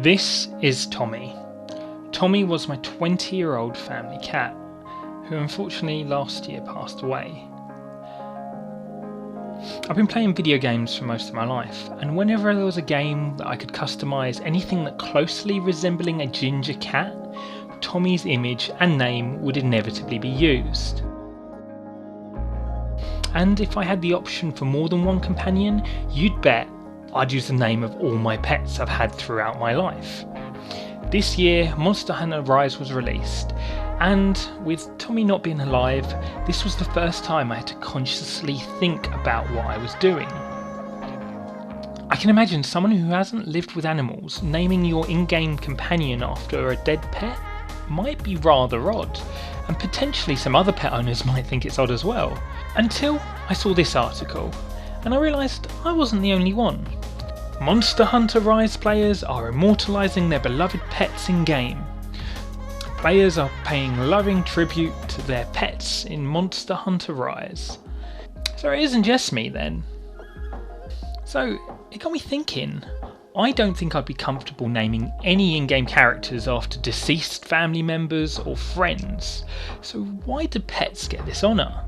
This is Tommy. Tommy was my 20-year-old family cat, who unfortunately last year passed away. I've been playing video games for most of my life, and whenever there was a game that I could customise anything that closely resembling a ginger cat, Tommy's image and name would inevitably be used. And if I had the option for more than one companion, you'd bet I'd use the name of all my pets I've had throughout my life. This year, Monster Hunter Rise was released, and with Tommy not being alive, this was the first time I had to consciously think about what I was doing. I can imagine someone who hasn't lived with animals naming your in-game companion after a dead pet might be rather odd, and potentially some other pet owners might think it's odd as well, until I saw this article, and I realised I wasn't the only one. Monster Hunter Rise players are immortalising their beloved pets in-game. Players are paying loving tribute to their pets in Monster Hunter Rise. So it isn't just me then. So it got me thinking, I don't think I'd be comfortable naming any in-game characters after deceased family members or friends. So why do pets get this honour?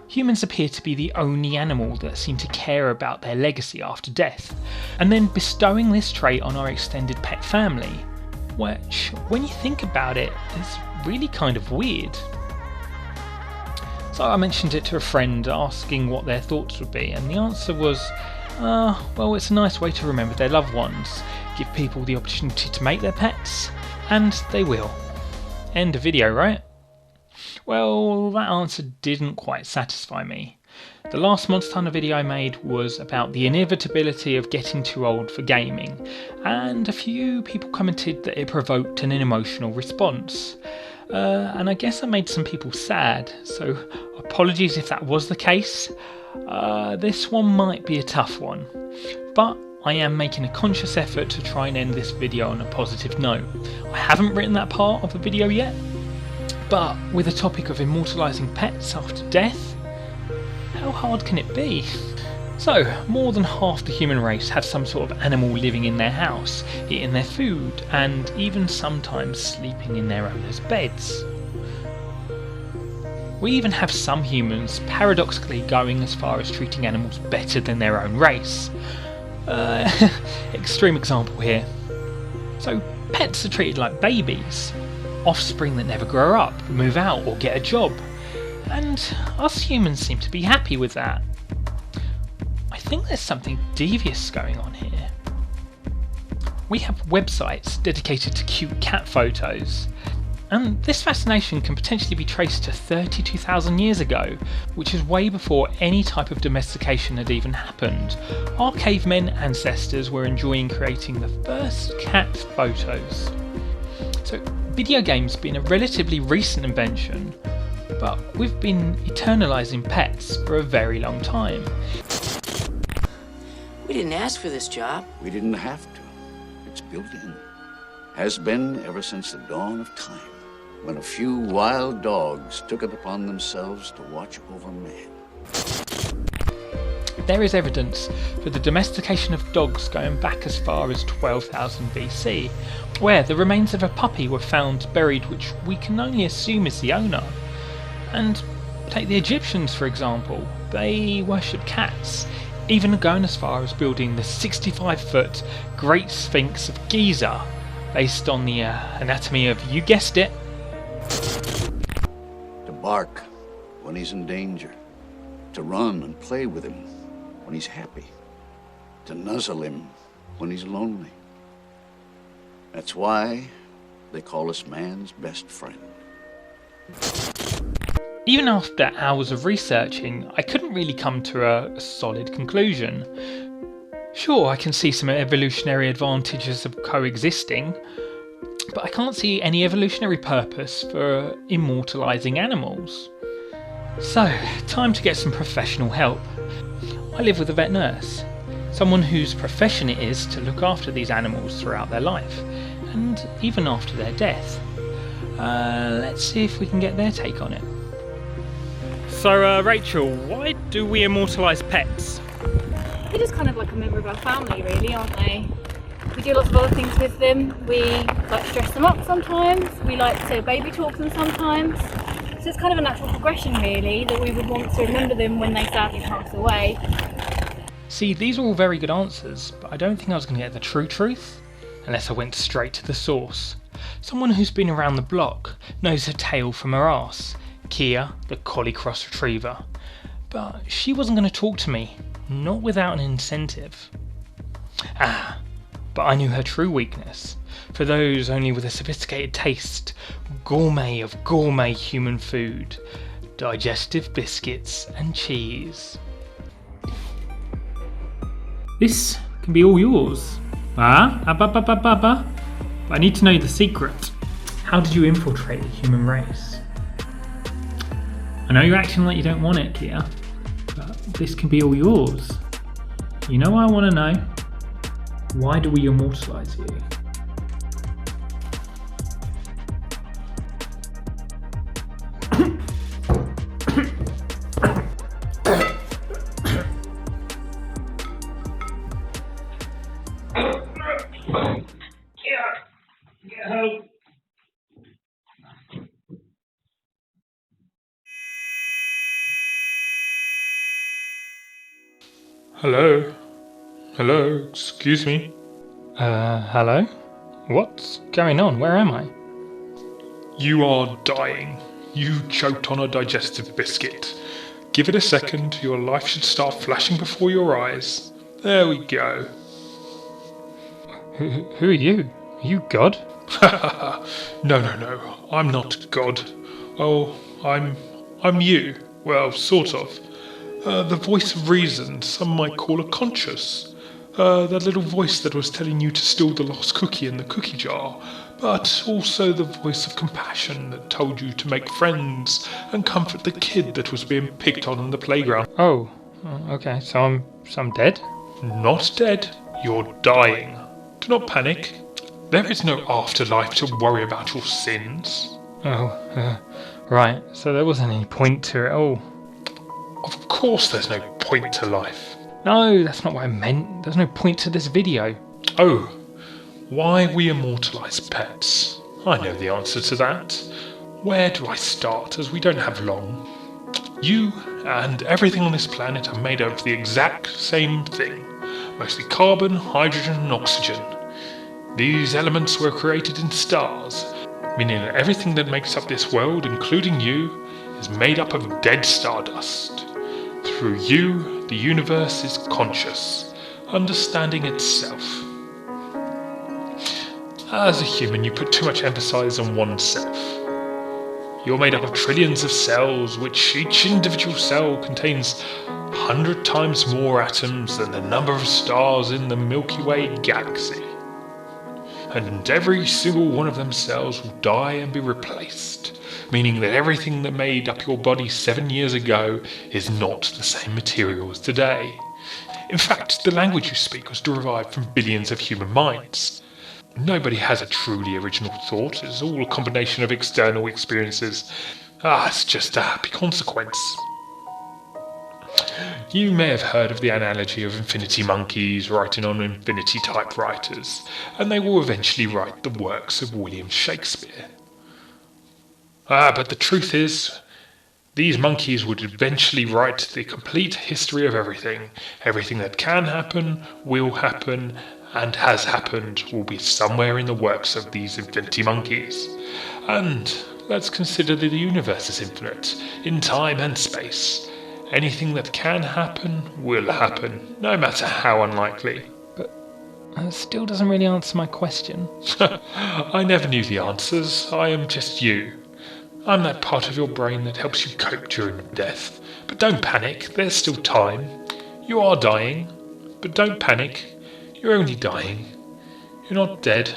Humans appear to be the only animal that seem to care about their legacy after death, and then bestowing this trait on our extended pet family, which, when you think about it, is really kind of weird. So I mentioned it to a friend asking what their thoughts would be, and the answer was, well, it's a nice way to remember their loved ones, give people the opportunity to make their pets, and they will. End of video, right? Well, that answer didn't quite satisfy me. The last Monster Hunter video I made was about the inevitability of getting too old for gaming, and a few people commented that it provoked an emotional response. And I guess I made some people sad, so apologies if that was the case. This one might be a tough one, but I am making a conscious effort to try and end this video on a positive note. I haven't written that part of the video yet, but with the topic of immortalising pets after death, how hard can it be? So, more than half the human race have some sort of animal living in their house, eating their food, and even sometimes sleeping in their owners' beds. We even have some humans paradoxically going as far as treating animals better than their own race. Extreme example here. So, pets are treated like babies, offspring that never grow up, move out or get a job, and us humans seem to be happy with that. I think there's something devious going on here. We have websites dedicated to cute cat photos, and this fascination can potentially be traced to 32,000 years ago, which is way before any type of domestication had even happened. Our cavemen ancestors were enjoying creating the first cat photos. So video games being a relatively recent invention, but we've been eternalising pets for a very long time. We didn't ask for this job. We didn't have to. It's built in. Has been ever since the dawn of time, when a few wild dogs took it upon themselves to watch over man. There is evidence for the domestication of dogs going back as far as 12,000 BC, where the remains of a puppy were found buried, which we can only assume is the owner. And take the Egyptians for example, they worshipped cats, even going as far as building the 65-foot Great Sphinx of Giza, based on the anatomy of, you guessed it, To bark when he's in danger, to run and play with him when he's happy, to nuzzle him when he's lonely. That's why they call us man's best friend. Even after hours of researching, I couldn't really come to a solid conclusion. Sure, I can see some evolutionary advantages of coexisting, but I can't see any evolutionary purpose for immortalising animals. So, time to get some professional help. I live with a vet nurse, someone whose profession it is to look after these animals throughout their life, and even after their death. Let's see if we can get their take on it. So, Rachel, why do we immortalise pets? They're just kind of like a member of our family, really, aren't they? We do lots of other things with them. We like to dress them up sometimes. We like to baby talk them sometimes. So it's kind of a natural progression really, that we would want to remember them when they sadly pass away. See, these are all very good answers, but I don't think I was going to get the true truth unless I went straight to the source. Someone who's been around the block knows her tail from her arse, Kia, the collie cross retriever. But she wasn't going to talk to me, not without an incentive. But I knew her true weakness. For those only with a sophisticated taste, gourmet of gourmet human food, digestive biscuits and cheese. This can be all yours. But I need to know the secret. How did you infiltrate the human race? I know you're acting like you don't want it, Kia, but this can be all yours. You know what I want to know? Why do we immortalize you? Hello? Hello? Excuse me? Hello? What's going on? Where am I? You are dying. You choked on a digestive biscuit. Give it a second, your life should start flashing before your eyes. There we go. Who are you? Are you God? No, I'm not God. Oh, I'm you. Well, sort of. The voice of reason, some might call a conscious. That little voice that was telling you to steal the lost cookie in the cookie jar, but also the voice of compassion that told you to make friends and comfort the kid that was being picked on in the playground. Oh, okay, so I'm dead? Not dead, you're dying. Do not panic. There is no afterlife to worry about your sins. Oh, right, so there wasn't any point to it all. Of course there's no point to life. No, that's not what I meant. There's no point to this video. Oh, why we immortalize pets? I know the answer to that. Where do I start, as we don't have long? You and everything on this planet are made of the exact same thing. Mostly carbon, hydrogen and oxygen. These elements were created in stars, meaning that everything that makes up this world, including you, is made up of dead stardust. Through you, the universe is conscious, understanding itself. As a human, you put too much emphasis on oneself. You're made up of trillions of cells, which each individual cell contains 100 times more atoms than the number of stars in the Milky Way galaxy. And every single one of them cells will die and be replaced, meaning that everything that made up your body 7 years ago is not the same material as today. In fact, the language you speak was derived from billions of human minds. Nobody has a truly original thought. It's all a combination of external experiences. It's just a happy consequence. You may have heard of the analogy of infinity monkeys writing on infinity typewriters, and they will eventually write the works of William Shakespeare. But the truth is, these monkeys would eventually write the complete history of everything. Everything that can happen, will happen, and has happened will be somewhere in the works of these infinity monkeys. And let's consider that the universe is infinite, in time and space. Anything that can happen, will happen, no matter how unlikely. But that still doesn't really answer my question. I never knew the answers. I am just you. I'm that part of your brain that helps you cope during death. But don't panic, there's still time. You are dying, but don't panic. You're only dying. You're not dead.